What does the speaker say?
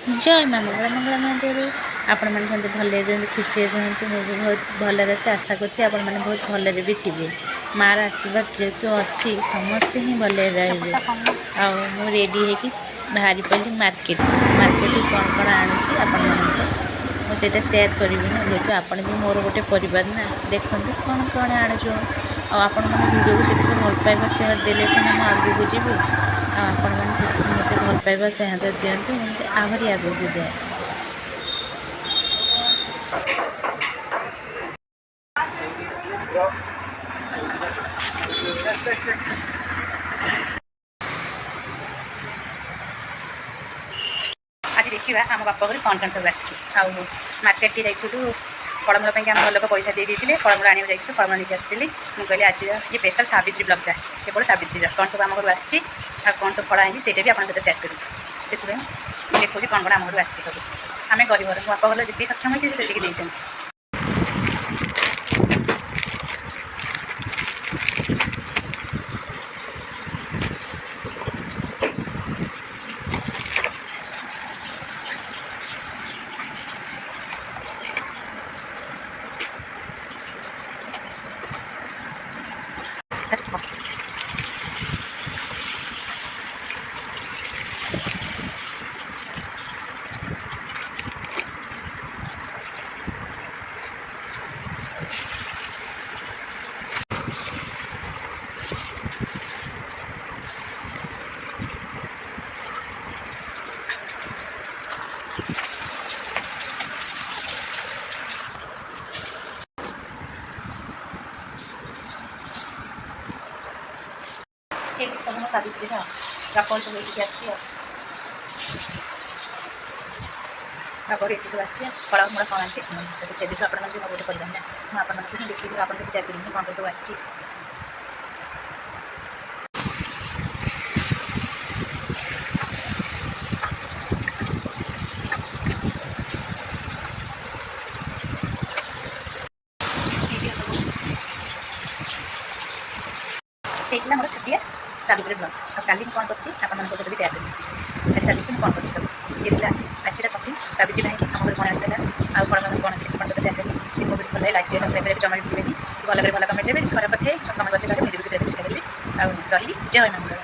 जय माँ मंगला मंगला महादेव आपण मैंने भले रुहतु खुशी रुहतु मुझे बहुत भलर अच्छे आशा करें आपण मैंने बहुत भलरे भी थे मार आशीर्वाद जेहेतु अच्छी समस्ते ही भले रे रेडी है बाहरी पड़ी मार्केट मार्केट कौन कौन आणुची आपण मुझे सेयार करी ना जेहेतु आपण भी मोर गोटे परिवार ना देखते कौन कौन आणुचु आपण मैंने वीडियो को से भल पाइबा सेयार देले सीना मुझे आगू जीवी आपण मैंने मत भल पाइबा सेयार दिंतु मुझे आहरी आगू जाए। आज देखा आम बाप घर कौन कौन सब आ मार्केट जाइलु फलमूल आम घर लोक पैसा दे देते फलमूल आने जाइए फलमूल नहीं आसती मुझे आज ये स्पेशल सावित्री ब्लगटा केवल सावित्री कौन सब आम घर आसी कौन सब फल आई से भी आप सेयार करूँ से देखिए कौन कौन आम घर आसी सब आम गरीब घर बाप घर जी सक्षम होती से सब सावित्री बाप सब ये आसी बाप ये सब आसी फल मोड़ कौन आती देखिए आप गोटे कर मुझे देखिए आप सेयार करेंगे कौन कौन सब आसी देखना मोर छुट्टिया सावित्री ब्लग और कल कौन कर भी तैयार करेंगे चलिए कौन कर ये आज सपिंग सावित्री भाई आम घर कौन आसला आउ कौन कौन कौन सब तैयार करेंगे मोबाइल भल लाइक शेयर सब्सक्राइब जमा देवेनि भल भल कमेंट देवे खराब पठे कमेंट बस मुझे चेष्टा करेंगे रही जय माँ मंगला।